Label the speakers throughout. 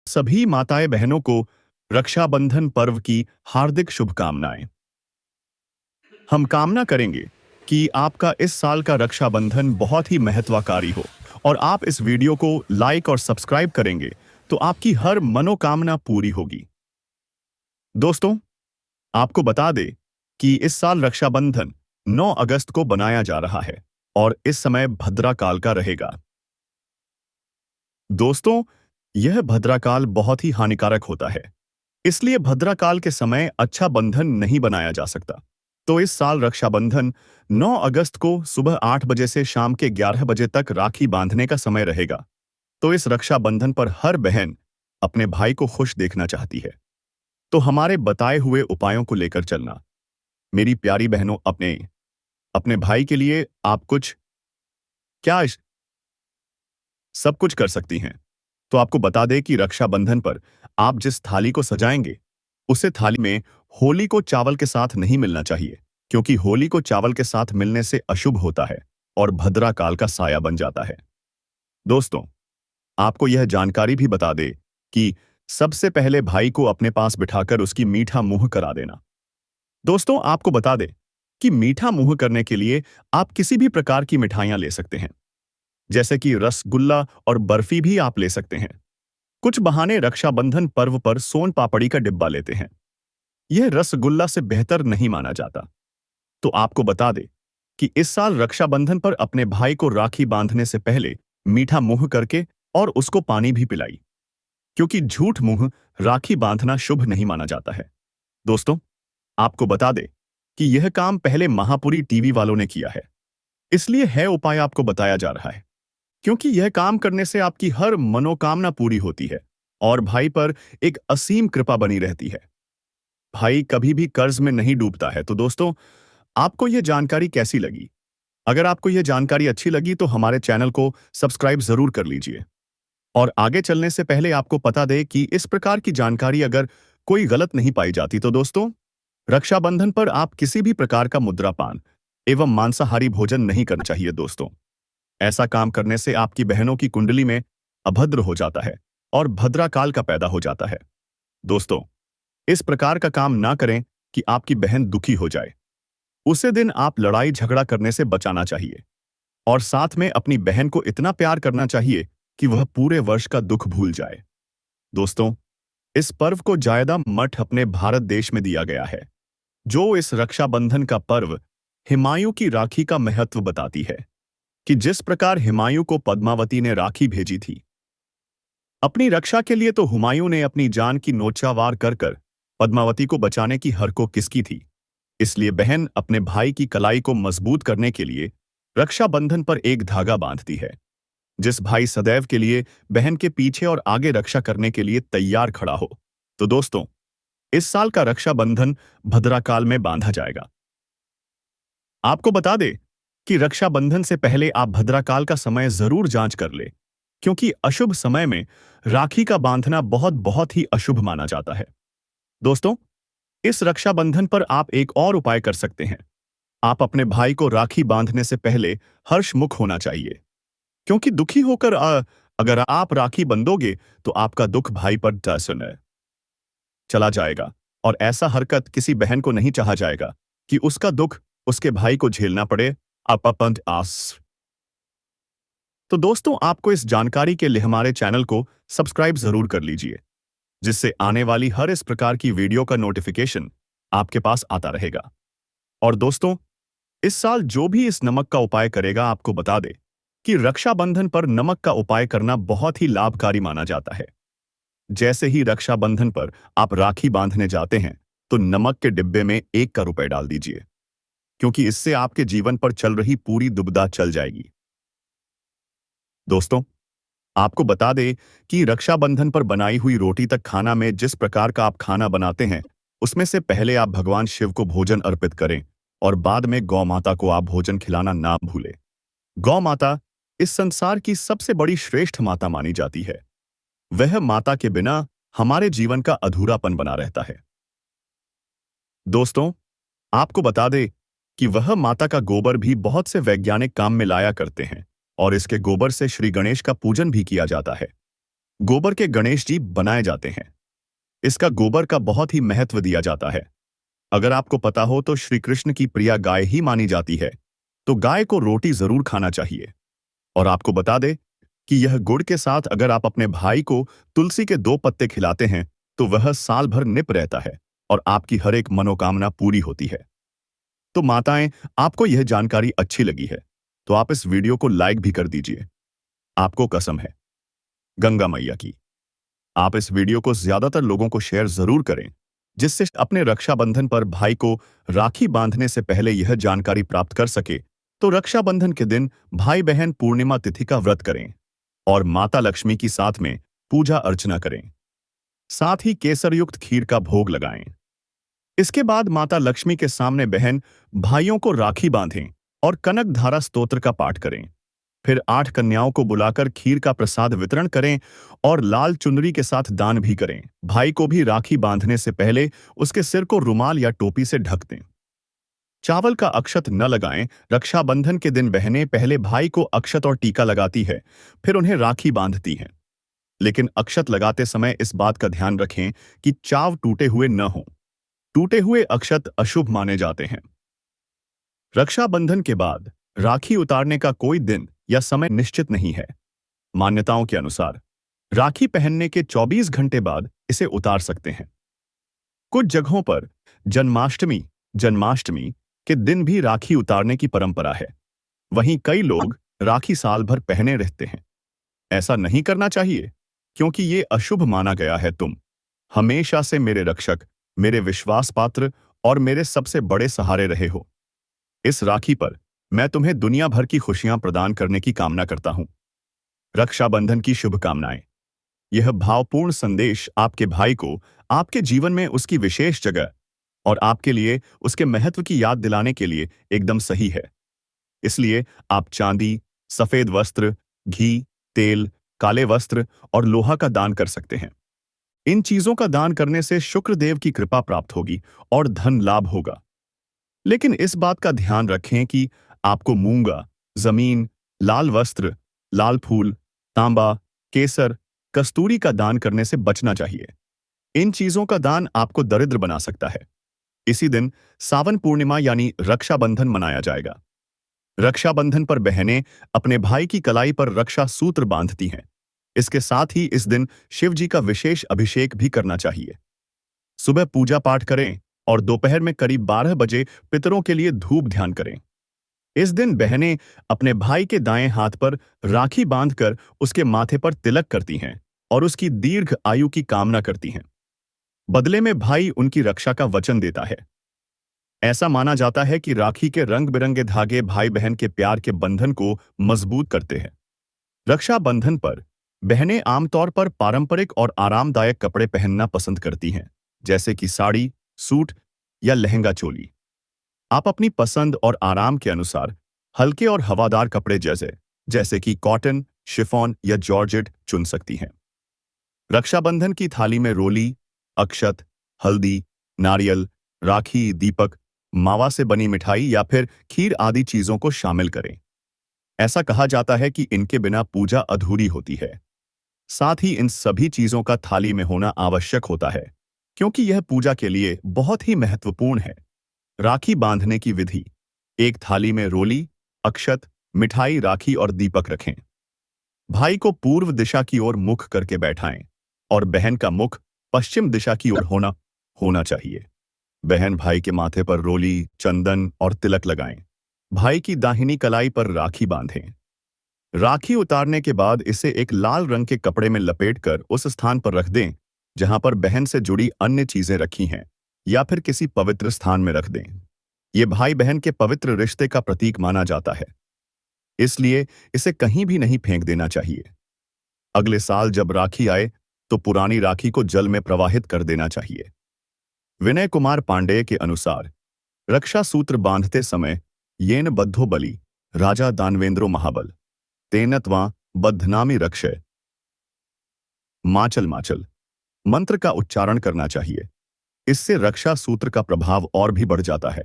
Speaker 1: सभी माताएं बहनों को रक्षाबंधन पर्व की हार्दिक शुभकामनाएं। हम कामना करेंगे कि आपका इस साल का रक्षाबंधन बहुत ही महत्वकारी हो और आप इस वीडियो को लाइक और सब्सक्राइब करेंगे तो आपकी हर मनोकामना पूरी होगी। दोस्तों, आपको बता दें कि इस साल रक्षाबंधन 9 अगस्त को बनाया जा रहा है और इस समय भद्रा काल का रहेगा। दोस्तों, यह भद्रा काल बहुत ही हानिकारक होता है, इसलिए भद्रा काल के समय अच्छा बंधन नहीं बनाया जा सकता। तो इस साल रक्षाबंधन 9 अगस्त को सुबह 8 बजे से शाम के 11 बजे तक राखी बांधने का समय रहेगा। तो इस रक्षाबंधन पर हर बहन अपने भाई को खुश देखना चाहती है, तो हमारे बताए हुए उपायों को लेकर चलना। मेरी प्यारी बहनों, अपने अपने भाई के लिए आप कुछ क्या सब कुछ कर सकती हैं। तो आपको बता दें कि रक्षाबंधन पर आप जिस थाली को सजाएंगे, उसे थाली में होली को चावल के साथ नहीं मिलना चाहिए, क्योंकि होली को चावल के साथ मिलने से अशुभ होता है और भद्रा काल का साया बन जाता है। दोस्तों, आपको यह जानकारी भी बता दे कि सबसे पहले भाई को अपने पास बिठाकर उसकी मीठा मुंह करा देना। दोस्तों, आपको बता दे कि मीठा मुंह करने के लिए आप किसी भी प्रकार की मिठाइयां ले सकते हैं, जैसे कि रसगुल्ला और बर्फी भी आप ले सकते हैं। कुछ बहाने रक्षाबंधन पर्व पर सोन पापड़ी का डिब्बा लेते हैं। यह रसगुल्ला से बेहतर नहीं माना जाता। तो आपको बता दे कि इस साल रक्षाबंधन पर अपने भाई को राखी बांधने से पहले मीठा मुंह करके और उसको पानी भी पिलाई, क्योंकि झूठ मुंह राखी बांधना शुभ नहीं माना जाता है। दोस्तों, आपको बता दे कि यह काम पहले महापुरी टीवी वालों ने किया है, इसलिए है उपाय आपको बताया जा रहा है, क्योंकि यह काम करने से आपकी हर मनोकामना पूरी होती है और भाई पर एक असीम कृपा बनी रहती है। भाई कभी भी कर्ज में नहीं डूबता है। तो दोस्तों, आपको यह जानकारी कैसी लगी? अगर आपको यह जानकारी अच्छी लगी तो हमारे चैनल को सब्सक्राइब जरूर कर लीजिए। और आगे चलने से पहले आपको पता दे कि इस प्रकार की जानकारी अगर कोई गलत नहीं पाई जाती तो दोस्तों, रक्षाबंधन पर आप किसी भी प्रकार का मुद्रापान एवं मांसाहारी भोजन नहीं करना चाहिए। दोस्तों, ऐसा काम करने से आपकी बहनों की कुंडली में अभद्र हो जाता है और भद्रा काल का पैदा हो जाता है। दोस्तों, इस प्रकार का काम ना करें कि आपकी बहन दुखी हो जाए। उसे दिन आप लड़ाई झगड़ा करने से बचाना चाहिए और साथ में अपनी बहन को इतना प्यार करना चाहिए कि वह पूरे वर्ष का दुख भूल जाए। दोस्तों, इस पर्व को ज्यादा मठ अपने भारत देश में दिया गया है, जो इस रक्षाबंधन का पर्व हुमायूं की राखी का महत्व बताती है कि जिस प्रकार हुमायूं को पद्मावती ने राखी भेजी थी अपनी रक्षा के लिए, तो हुमायूं ने अपनी जान की नौछावर कर कर पद्मावती को बचाने की हरको किसकी थी। इसलिए बहन अपने भाई की कलाई को मजबूत करने के लिए रक्षाबंधन पर एक धागा बांधती है। जिस भाई सदैव के लिए बहन के पीछे और आगे रक्षा करने के लिए तैयार खड़ा हो। तो दोस्तों, इस साल का रक्षाबंधन भद्रा काल में बांधा जाएगा। आपको बता दे कि रक्षाबंधन से पहले आप भद्रा काल का समय जरूर जांच कर ले, क्योंकि अशुभ समय में राखी का बांधना बहुत बहुत ही अशुभ माना जाता है। दोस्तों, इस रक्षाबंधन पर आप एक और उपाय कर सकते हैं। आप अपने भाई को राखी बांधने से पहले हर्षमुख होना चाहिए, क्योंकि दुखी होकर अगर आप राखी बंधोगे तो आपका दुख भाई पर चला जाएगा और ऐसा हरकत किसी बहन को नहीं चाहा जाएगा कि उसका दुख उसके भाई को झेलना पड़े। तो दोस्तों, आपको इस जानकारी के लिए हमारे चैनल को सब्सक्राइब जरूर कर लीजिए, जिससे आने वाली हर इस प्रकार की वीडियो का नोटिफिकेशन आपके पास आता रहेगा। और दोस्तों, इस साल जो भी इस नमक का उपाय करेगा, आपको बता दे कि रक्षाबंधन पर नमक का उपाय करना बहुत ही लाभकारी माना जाता है। जैसे ही रक्षाबंधन पर आप राखी बांधने जाते हैं, तो नमक के डिब्बे में 1 का रुपए डाल दीजिए, क्योंकि इससे आपके जीवन पर चल रही पूरी दुविधा चल जाएगी। दोस्तों, आपको बता दें कि रक्षाबंधन पर बनाई हुई रोटी तक खाना में जिस प्रकार का आप खाना बनाते हैं, उसमें से पहले आप भगवान शिव को भोजन अर्पित करें और बाद में गौ माता को आप भोजन खिलाना ना भूलें। गौ माता इस संसार की सबसे बड़ी श्रेष्ठ माता मानी जाती है। वह माता के बिना हमारे जीवन का अधूरापन बना रहता है। दोस्तों, आपको बता दें कि वह माता का गोबर भी बहुत से वैज्ञानिक काम में लाया करते हैं और इसके गोबर से श्री गणेश का पूजन भी किया जाता है। गोबर के गणेश जी बनाए जाते हैं। इसका गोबर का बहुत ही महत्व दिया जाता है। अगर आपको पता हो तो श्री कृष्ण की प्रिय गाय ही मानी जाती है, तो गाय को रोटी जरूर खाना चाहिए। और आपको बता दे कि यह गुड़ के साथ अगर आप अपने भाई को तुलसी के 2 पत्ते खिलाते हैं तो वह साल भर निप रहता है और आपकी हर एक मनोकामना पूरी होती है। तो माताएं, आपको यह जानकारी अच्छी लगी है तो आप इस वीडियो को लाइक भी कर दीजिए। आपको कसम है गंगा मैया की, आप इस वीडियो को ज्यादातर लोगों को शेयर जरूर करें, जिससे अपने रक्षाबंधन पर भाई को राखी बांधने से पहले यह जानकारी प्राप्त कर सके। तो रक्षाबंधन के दिन भाई बहन पूर्णिमा तिथि का व्रत करें और माता लक्ष्मी की साथ में पूजा अर्चना करें। साथ ही केसर युक्त खीर का भोग लगाएं। इसके बाद माता लक्ष्मी के सामने बहन भाइयों को राखी बांधें और कनक धारा स्तोत्र का पाठ करें। फिर 8 कन्याओं को बुलाकर खीर का प्रसाद वितरण करें और लाल चुनरी के साथ दान भी करें। भाई को भी राखी बांधने से पहले उसके सिर को रुमाल या टोपी से ढक दें। चावल का अक्षत न लगाएं। रक्षाबंधन के दिन बहनें पहले भाई को अक्षत और टीका लगाती है, फिर उन्हें राखी बांधती हैं। लेकिन अक्षत लगाते समय इस बात का ध्यान रखें कि चाव टूटे हुए न हों। टूटे हुए अक्षत अशुभ माने जाते हैं। रक्षाबंधन के बाद राखी उतारने का कोई दिन या समय निश्चित नहीं है। मान्यताओं के अनुसार राखी पहनने के 24 घंटे बाद इसे उतार सकते हैं। कुछ जगहों पर जन्माष्टमी जन्माष्टमी के दिन भी राखी उतारने की परंपरा है। वहीं कई लोग राखी साल भर पहने रहते हैं। ऐसा नहीं करना चाहिए, क्योंकि ये अशुभ माना गया है। तुम हमेशा से मेरे रक्षक, मेरे विश्वास पात्र और मेरे सबसे बड़े सहारे रहे हो। इस राखी पर मैं तुम्हें दुनिया भर की खुशियां प्रदान करने की कामना करता हूं। रक्षाबंधन की शुभकामनाएं। यह भावपूर्ण संदेश आपके भाई को आपके जीवन में उसकी विशेष जगह और आपके लिए उसके महत्व की याद दिलाने के लिए एकदम सही है। इसलिए आप चांदी, सफेद वस्त्र, घी, तेल, काले वस्त्र और लोहा का दान कर सकते हैं। इन चीजों का दान करने से शुक्रदेव की कृपा प्राप्त होगी और धन लाभ होगा। लेकिन इस बात का ध्यान रखें कि आपको मूंगा, जमीन, लाल वस्त्र, लाल फूल, तांबा, केसर, कस्तूरी का दान करने से बचना चाहिए। इन चीजों का दान आपको दरिद्र बना सकता है। इसी दिन सावन पूर्णिमा यानी रक्षाबंधन मनाया जाएगा। रक्षाबंधन पर बहनें अपने भाई की कलाई पर रक्षा सूत्र बांधती हैं। इसके साथ ही इस दिन शिव जी का विशेष अभिषेक भी करना चाहिए। सुबह पूजा पाठ करें और दोपहर में करीब 12 बजे पितरों के लिए धूप ध्यान करें। इस दिन बहनें अपने भाई के दाएं हाथ पर राखी बांधकर उसके माथे पर तिलक करती हैं और उसकी दीर्घ आयु की कामना करती हैं। बदले में भाई उनकी रक्षा का वचन देता है। ऐसा माना जाता है कि राखी के रंग बिरंगे धागे भाई बहन के प्यार के बंधन को मजबूत करते हैं। रक्षाबंधन पर बहनें आमतौर पर पारंपरिक और आरामदायक कपड़े पहनना पसंद करती हैं, जैसे कि साड़ी, सूट या लहंगा चोली। आप अपनी पसंद और आराम के अनुसार हल्के और हवादार कपड़े जैसे जैसे कि कॉटन, शिफॉन या जॉर्जेट चुन सकती हैं। रक्षाबंधन की थाली में रोली, अक्षत, हल्दी, नारियल, राखी, दीपक, मावा से बनी मिठाई या फिर खीर आदि चीजों को शामिल करें। ऐसा कहा जाता है कि इनके बिना पूजा अधूरी होती है। साथ ही इन सभी चीजों का थाली में होना आवश्यक होता है, क्योंकि यह पूजा के लिए बहुत ही महत्वपूर्ण है। राखी बांधने की विधि। एक थाली में रोली, अक्षत, मिठाई, राखी और दीपक रखें। भाई को पूर्व दिशा की ओर मुख करके बैठाएं और बहन का मुख पश्चिम दिशा की ओर होना चाहिए। बहन भाई के माथे पर रोली, चंदन और तिलक लगाएं। भाई की दाहिनी कलाई पर राखी बांधें। राखी उतारने के बाद इसे एक लाल रंग के कपड़े में लपेटकर उस स्थान पर रख दें जहां पर बहन से जुड़ी अन्य चीजें रखी हैं, या फिर किसी पवित्र स्थान में रख दें। यह भाई बहन के पवित्र रिश्ते का प्रतीक माना जाता है, इसलिए इसे कहीं भी नहीं फेंक देना चाहिए। अगले साल जब राखी आए तो पुरानी राखी को जल में प्रवाहित कर देना चाहिए। विनय कुमार पांडेय के अनुसार रक्षा सूत्र बांधते समय येन बद्धो बलि राजा दानवेंद्रो महाबल तेनत्वा बद्धनामी रक्षय माचल माचल मंत्र का उच्चारण करना चाहिए। इससे रक्षा सूत्र का प्रभाव और भी बढ़ जाता है।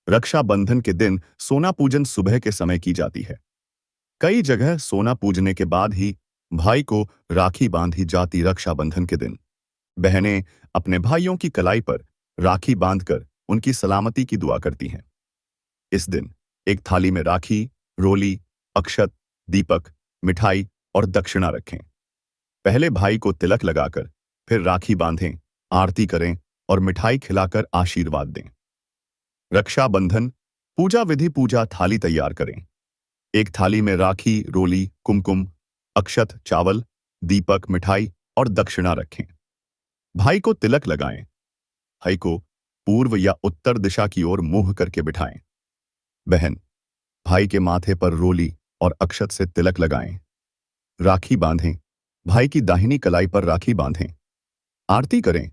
Speaker 1: रक्षाबंधन के दिन सोना पूजन सुबह के समय की जाती है। कई जगह सोना पूजने के बाद ही भाई को राखी बांधी जाती रक्षाबंधन के दिन बहनें अपने भाइयों की कलाई पर राखी बांधकर उनकी सलामती की दुआ करती हैं। इस दिन एक थाली में राखी, रोली, अक्षत, दीपक, मिठाई और दक्षिणा रखें। पहले भाई को तिलक लगाकर फिर राखी बांधें, आरती करें और मिठाई खिलाकर आशीर्वाद दें। रक्षाबंधन पूजा विधि पूजा थाली तैयार करें। एक थाली में राखी, रोली, कुमकुम, अक्षत, चावल, दीपक, मिठाई और दक्षिणा रखें। भाई को तिलक लगाएं। भाई को पूर्व या उत्तर दिशा की ओर मुंह करके बिठाएं। बहन भाई के माथे पर रोली और अक्षत से तिलक लगाएं। राखी बांधें। भाई की दाहिनी कलाई पर राखी बांधें। आरती करें।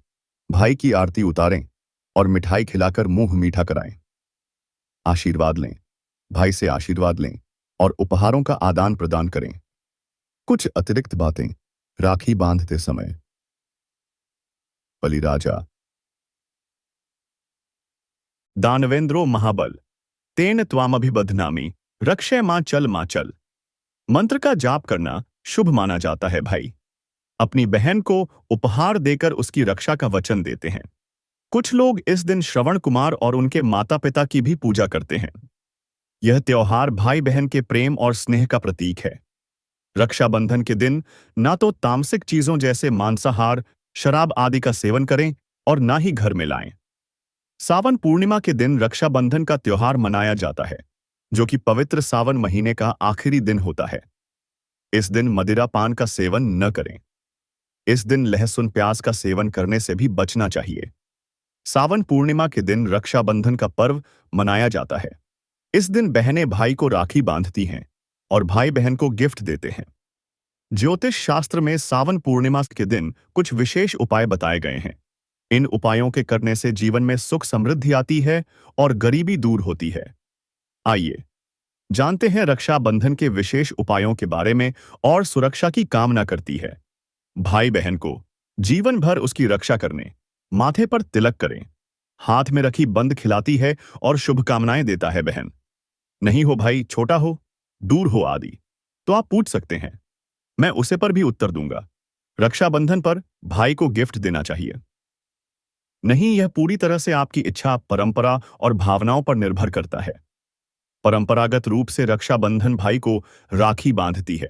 Speaker 1: भाई की आरती उतारें और मिठाई खिलाकर मुंह मीठा कराएं। आशीर्वाद लें। भाई से आशीर्वाद लें और उपहारों का आदान प्रदान करें। कुछ अतिरिक्त बातें राखी बांधते समय। बलिराजा दानवेंद्रो महाबल तेन त्वामभिबध्नामि रक्षय मां चल मंत्र का जाप करना शुभ माना जाता है। भाई अपनी बहन को उपहार देकर उसकी रक्षा का वचन देते हैं। कुछ लोग इस दिन श्रवण कुमार और उनके माता पिता की भी पूजा करते हैं। यह त्योहार भाई बहन के प्रेम और स्नेह का प्रतीक है। रक्षाबंधन के दिन ना तो तामसिक चीजों जैसे मांसाहार, शराब आदि का सेवन करें और ना ही घर में लाएं। सावन पूर्णिमा के दिन रक्षाबंधन का त्योहार मनाया जाता है, जो कि पवित्र सावन महीने का आखिरी दिन होता है। इस दिन मदिरा पान का सेवन न करें। इस दिन लहसुन प्याज का सेवन करने से भी बचना चाहिए। सावन पूर्णिमा के दिन रक्षाबंधन का पर्व मनाया जाता है। इस दिन बहनें भाई को राखी बांधती हैं और भाई बहन को गिफ्ट देते हैं। ज्योतिष शास्त्र में सावन पूर्णिमा के दिन कुछ विशेष उपाय बताए गए हैं। इन उपायों के करने से जीवन में सुख समृद्धि आती है और गरीबी दूर होती है। आइए जानते हैं रक्षाबंधन के विशेष उपायों के बारे में और सुरक्षा की कामना करती है। भाई बहन को जीवन भर उसकी रक्षा करने माथे पर तिलक करें, हाथ में रखी बंद खिलाती है और शुभकामनाएं देता है। बहन नहीं हो, भाई छोटा हो, दूर हो आदि तो आप पूछ सकते हैं, मैं उसे पर भी उत्तर दूंगा। रक्षाबंधन पर भाई को गिफ्ट देना चाहिए नहीं, यह पूरी तरह से आपकी इच्छा, परंपरा और भावनाओं पर निर्भर करता है। परंपरागत रूप से रक्षाबंधन भाई को राखी बांधती है।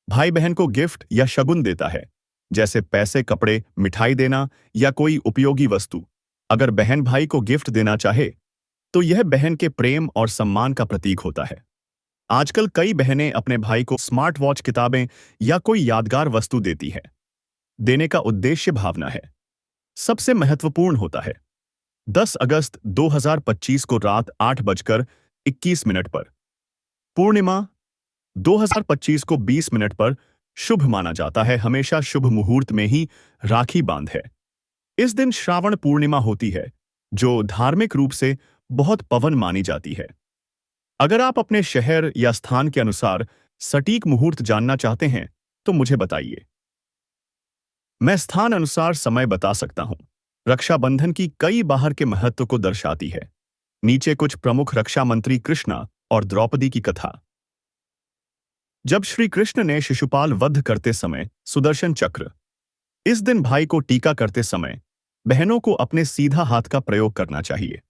Speaker 1: भाई बहन को गिफ्ट या शगुन देता है, जैसे पैसे, कपड़े, मिठाई देना या कोई उपयोगी वस्तु। अगर बहन भाई को गिफ्ट देना चाहे तो यह बहन के प्रेम और सम्मान का प्रतीक होता है। आजकल कई बहनें अपने भाई को स्मार्ट वॉच, किताबें या कोई यादगार वस्तु देती है। देने का उद्देश्य भावना है। सबसे महत्वपूर्ण होता है 10 अगस्त 2025 को रात 8:21 पर पूर्णिमा, 2025 को 20 मिनट पर शुभ माना जाता है। हमेशा शुभ मुहूर्त में ही राखी बांध है। इस दिन श्रावण पूर्णिमा होती है, जो धार्मिक रूप से बहुत पवन मानी जाती है। अगर आप अपने शहर या स्थान के अनुसार सटीक मुहूर्त जानना चाहते हैं तो मुझे बताइए, मैं स्थान अनुसार समय बता सकता हूं। रक्षाबंधन की कई बाहर के महत्व को दर्शाती है। नीचे कुछ प्रमुख रक्षा मंत्री कृष्णा और द्रौपदी की कथा। जब श्री कृष्ण ने शिशुपाल वध करते समय सुदर्शन चक्र, इस दिन भाई को टीका करते समय बहनों को अपने सीधा हाथ का प्रयोग करना चाहिए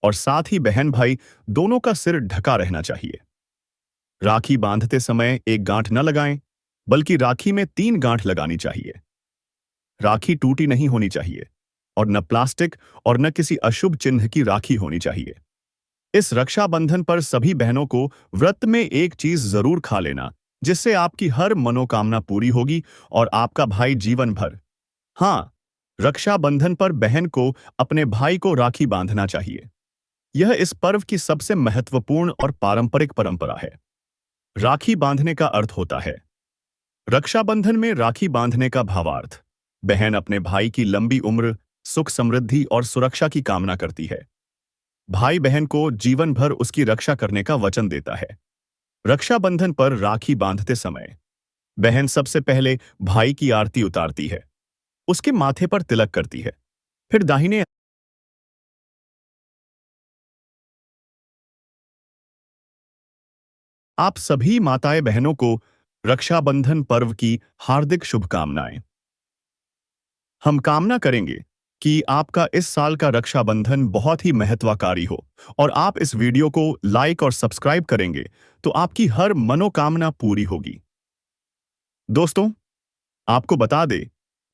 Speaker 1: और साथ ही बहन भाई दोनों का सिर ढका रहना चाहिए। राखी बांधते समय एक गांठ न लगाएं, बल्कि राखी में 3 गांठ लगानी चाहिए। राखी टूटी नहीं होनी चाहिए और न प्लास्टिक और न किसी अशुभ चिन्ह की राखी होनी चाहिए। इस रक्षाबंधन पर सभी बहनों को व्रत में एक चीज जरूर खा लेना, जिससे आपकी हर मनोकामना पूरी होगी और आपका भाई जीवन भर। हाँ, रक्षाबंधन पर बहन को अपने भाई को राखी बांधना चाहिए। यह इस पर्व की सबसे महत्वपूर्ण और पारंपरिक परंपरा है। राखी बांधने का अर्थ होता है। रक्षाबंधन में राखी बांधने का भावार्थ, बहन अपने भाई की लंबी उम्र, सुख समृद्धि और सुरक्षा की कामना करती है। भाई बहन को जीवन भर उसकी रक्षा करने का वचन देता है। रक्षाबंधन पर राखी बांधते समय बहन सबसे पहले भाई की आरती उतारती है, उसके माथे पर तिलक करती है, फिर दाहिने आप सभी माताएं बहनों को रक्षाबंधन पर्व की हार्दिक शुभकामनाएं। हम कामना करेंगे कि आपका इस साल का रक्षाबंधन बहुत ही महत्वकारी हो और आप इस वीडियो को लाइक और सब्सक्राइब करेंगे तो आपकी हर मनोकामना पूरी होगी। दोस्तों, आपको बता दें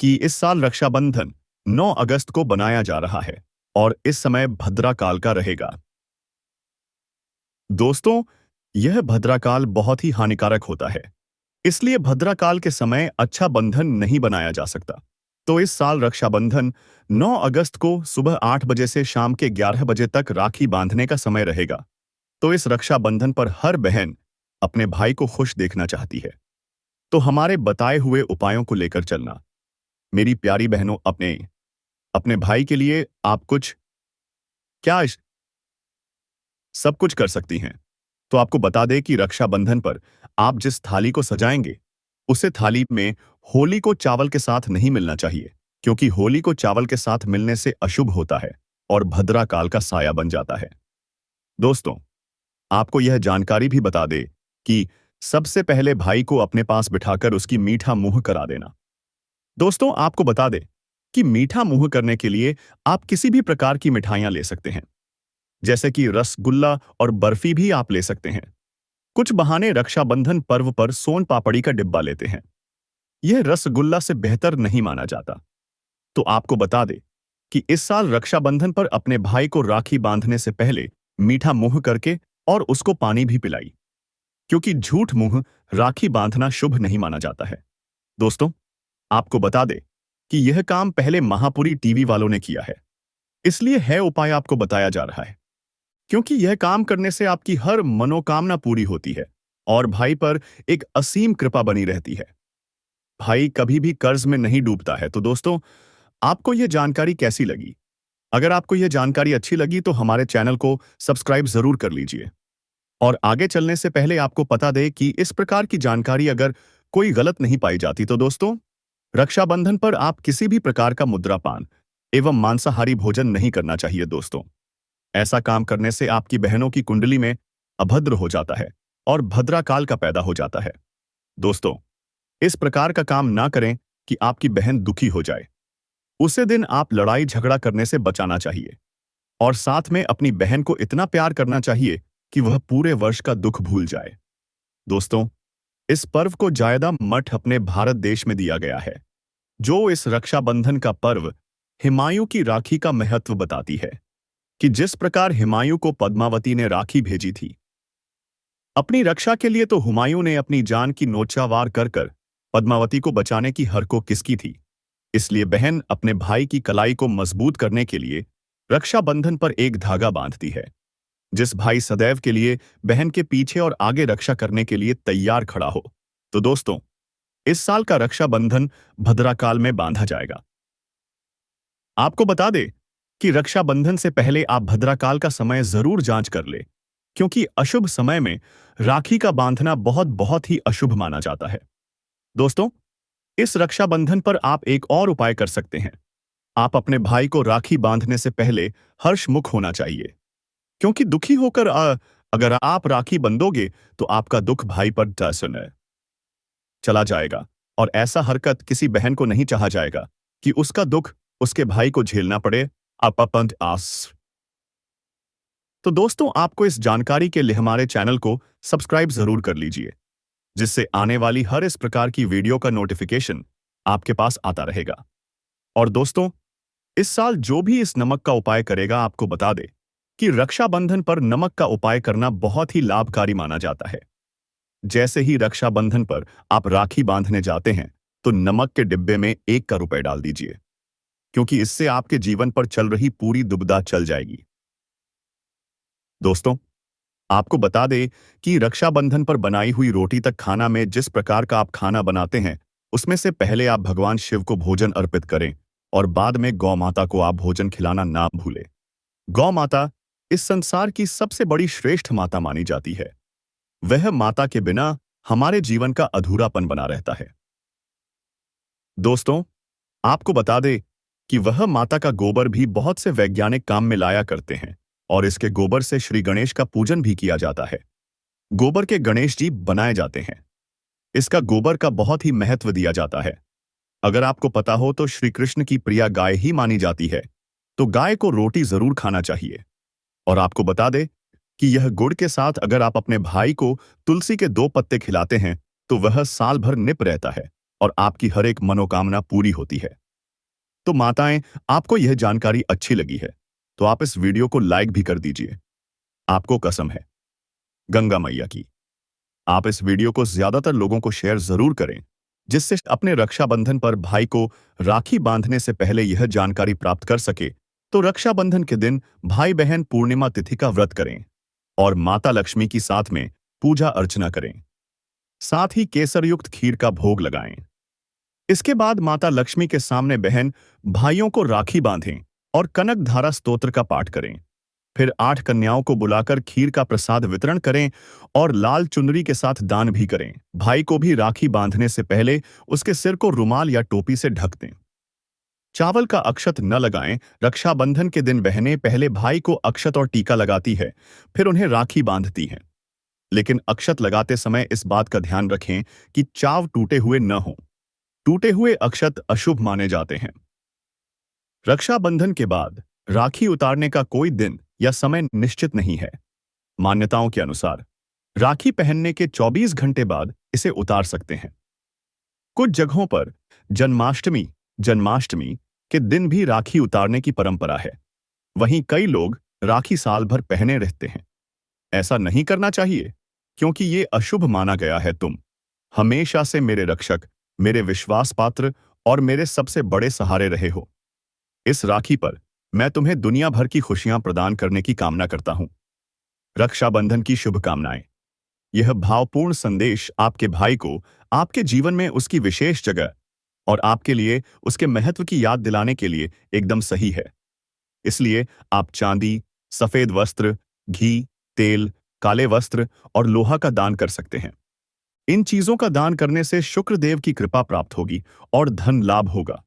Speaker 1: कि इस साल रक्षाबंधन 9 अगस्त को बनाया जा रहा है और इस समय भद्रा काल का रहेगा। दोस्तों, यह भद्रा काल बहुत ही हानिकारक होता है, इसलिए भद्रा काल के समय अच्छा बंधन नहीं बनाया जा सकता। तो इस साल रक्षाबंधन 9 अगस्त को सुबह 8 बजे से शाम के 11 बजे तक राखी बांधने का समय रहेगा। तो इस रक्षाबंधन पर हर बहन अपने भाई को खुश देखना चाहती है, तो हमारे बताए हुए उपायों को लेकर चलना। मेरी प्यारी बहनों, अपने अपने भाई के लिए आप कुछ क्या सब कुछ कर सकती हैं। तो आपको बता दें कि रक्षाबंधन पर आप जिस थाली को सजाएंगे, उसे थाली में होली को चावल के साथ नहीं मिलना चाहिए, क्योंकि होली को चावल के साथ मिलने से अशुभ होता है और भद्रा काल का साया बन जाता है। दोस्तों, आपको यह जानकारी भी बता दे कि सबसे पहले भाई को अपने पास बिठाकर उसकी मीठा मुंह करा देना। दोस्तों, आपको बता दें कि मीठा मुंह करने के लिए आप किसी भी प्रकार की मिठाइयां ले सकते हैं, जैसे कि रसगुल्ला और बर्फी भी आप ले सकते हैं। कुछ बहाने रक्षाबंधन पर्व पर सोन पापड़ी का डिब्बा लेते हैं। यह रसगुल्ला से बेहतर नहीं माना जाता। तो आपको बता दे कि इस साल रक्षाबंधन पर अपने भाई को राखी बांधने से पहले मीठा मुंह करके और उसको पानी भी पिलाई, क्योंकि झूठ मुंह राखी बांधना शुभ नहीं माना जाता है। दोस्तों, आपको बता दे कि यह काम पहले महापुरी टीवी वालों ने किया है, इसलिए है उपाय आपको बताया जा रहा है, क्योंकि यह काम करने से आपकी हर मनोकामना पूरी होती है और भाई पर एक असीम कृपा बनी रहती है। भाई कभी भी कर्ज में नहीं डूबता है। तो दोस्तों, आपको यह जानकारी कैसी लगी? अगर आपको यह जानकारी अच्छी लगी तो हमारे चैनल को सब्सक्राइब जरूर कर लीजिए। और आगे चलने से पहले आपको पता दे कि इस प्रकार की जानकारी अगर कोई गलत नहीं पाई जाती तो दोस्तों, रक्षाबंधन पर आप किसी भी प्रकार का मुद्रापान एवं मांसाहारी भोजन नहीं करना चाहिए। दोस्तों, ऐसा काम करने से आपकी बहनों की कुंडली में अभद्र हो जाता है और भद्रा काल का पैदा हो जाता है। दोस्तों, इस प्रकार का काम ना करें कि आपकी बहन दुखी हो जाए। उसे दिन आप लड़ाई झगड़ा करने से बचाना चाहिए और साथ में अपनी बहन को इतना प्यार करना चाहिए कि वह पूरे वर्ष का दुख भूल जाए। दोस्तों, इस पर्व को ज्यादा मठ अपने भारत देश में दिया गया है, जो इस रक्षाबंधन का पर्व हुमायूं की राखी का महत्व बताती है कि जिस प्रकार हुमायूं को पद्मावती ने राखी भेजी थी अपनी रक्षा के लिए, तो हुमायूं ने अपनी जान की नोचावार कर कर पद्मावती को बचाने की हर को किसकी थी। इसलिए बहन अपने भाई की कलाई को मजबूत करने के लिए रक्षाबंधन पर एक धागा बांधती है। जिस भाई सदैव के लिए बहन के पीछे और आगे रक्षा करने के लिए तैयार खड़ा हो। तो दोस्तों, इस साल का रक्षाबंधन भद्रा काल में बांधा जाएगा। आपको बता दे कि रक्षाबंधन से पहले आप भद्रा काल का समय जरूर जांच कर ले, क्योंकि अशुभ समय में राखी का बांधना बहुत बहुत ही अशुभ माना जाता है। दोस्तों, इस रक्षाबंधन पर आप एक और उपाय कर सकते हैं। आप अपने भाई को राखी बांधने से पहले हर्षमुख होना चाहिए, क्योंकि दुखी होकर अगर आप राखी बंधोगे तो आपका दुख भाई पर चला जाएगा और ऐसा हरकत किसी बहन को नहीं चाहा जाएगा कि उसका दुख उसके भाई को झेलना पड़े। आस तो दोस्तों, आपको इस जानकारी के लिए हमारे चैनल को सब्सक्राइब जरूर कर लीजिए, जिससे आने वाली हर इस प्रकार की वीडियो का नोटिफिकेशन आपके पास आता रहेगा। और दोस्तों, इस साल जो भी इस नमक का उपाय करेगा, आपको बता दे कि रक्षाबंधन पर नमक का उपाय करना बहुत ही लाभकारी माना जाता है। जैसे ही रक्षाबंधन पर आप राखी बांधने जाते हैं, तो नमक के डिब्बे में 1 का रुपए डाल दीजिए, क्योंकि इससे आपके जीवन पर चल रही पूरी दुविधा चल जाएगी। दोस्तों, आपको बता दें कि रक्षाबंधन पर बनाई हुई रोटी तक खाना में जिस प्रकार का आप खाना बनाते हैं, उसमें से पहले आप भगवान शिव को भोजन अर्पित करें और बाद में गौ माता को आप भोजन खिलाना ना भूलें। गौ माता इस संसार की सबसे बड़ी श्रेष्ठ माता मानी जाती है। वह माता के बिना हमारे जीवन का अधूरापन बना रहता है। दोस्तों, आपको बता दें कि वह माता का गोबर भी बहुत से वैज्ञानिक काम में लाया करते हैं और इसके गोबर से श्री गणेश का पूजन भी किया जाता है। गोबर के गणेश जी बनाए जाते हैं। इसका गोबर का बहुत ही महत्व दिया जाता है। अगर आपको पता हो तो श्री कृष्ण की प्रिय गाय ही मानी जाती है, तो गाय को रोटी जरूर खाना चाहिए। और आपको बता दे कि यह गुड़ के साथ अगर आप अपने भाई को तुलसी के 2 पत्ते खिलाते हैं, तो वह साल भर निप रहता है और आपकी हर एक मनोकामना पूरी होती है। तो माताएं, आपको यह जानकारी अच्छी लगी है, तो आप इस वीडियो को लाइक भी कर दीजिए। आपको कसम है गंगा मैया की, आप इस वीडियो को ज्यादातर लोगों को शेयर जरूर करें, जिससे अपने रक्षाबंधन पर भाई को राखी बांधने से पहले यह जानकारी प्राप्त कर सके। तो रक्षाबंधन के दिन भाई बहन पूर्णिमा तिथि का व्रत करें और माता लक्ष्मी की साथ में पूजा अर्चना करें। साथ ही केसर युक्त खीर का भोग लगाएं। इसके बाद माता लक्ष्मी के सामने बहन भाइयों को राखी बांधें और कनक धारा स्तोत्र का पाठ करें। फिर 8 कन्याओं को बुलाकर खीर का प्रसाद वितरण करें और लाल चुनरी के साथ दान भी करें। भाई को भी राखी बांधने से पहले उसके सिर को रुमाल या टोपी से ढक दें। चावल का अक्षत न लगाएं। रक्षाबंधन के दिन बहनें पहले भाई को अक्षत और टीका लगाती है, फिर उन्हें राखी बांधती हैं। लेकिन अक्षत लगाते समय इस बात का ध्यान रखें कि चाव टूटे हुए न हों। टूटे हुए अक्षत अशुभ माने जाते हैं। रक्षाबंधन के बाद राखी उतारने का कोई दिन या समय निश्चित नहीं है। मान्यताओं के अनुसार राखी पहनने के 24 घंटे बाद इसे उतार सकते हैं। कुछ जगहों पर जन्माष्टमी जन्माष्टमी के दिन भी राखी उतारने की परंपरा है। वहीं कई लोग राखी साल भर पहने रहते हैं। ऐसा नहीं करना चाहिए, क्योंकि ये अशुभ माना गया है। तुम हमेशा से मेरे रक्षक, मेरे विश्वास पात्र और मेरे सबसे बड़े सहारे रहे हो। इस राखी पर मैं तुम्हें दुनिया भर की खुशियां प्रदान करने की कामना करता हूं। रक्षाबंधन की शुभकामनाएं। यह भावपूर्ण संदेश आपके भाई को आपके जीवन में उसकी विशेष जगह और आपके लिए उसके महत्व की याद दिलाने के लिए एकदम सही है। इसलिए आप चांदी, सफेद वस्त्र, घी, तेल, काले वस्त्र और लोहा का दान कर सकते हैं। इन चीजों का दान करने से शुक्रदेव की कृपा प्राप्त होगी और धन लाभ होगा।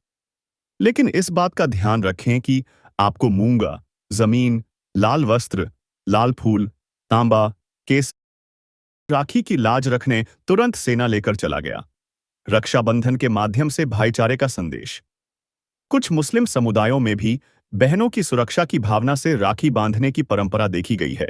Speaker 1: लेकिन इस बात का ध्यान रखें कि आपको मूंगा, जमीन, लाल वस्त्र, लाल फूल, तांबा, केस राखी की लाज रखने तुरंत सेना लेकर चला गया। रक्षाबंधन के माध्यम से भाईचारे का संदेश। कुछ मुस्लिम समुदायों में भी बहनों की सुरक्षा की भावना से राखी बांधने की परंपरा देखी गई है।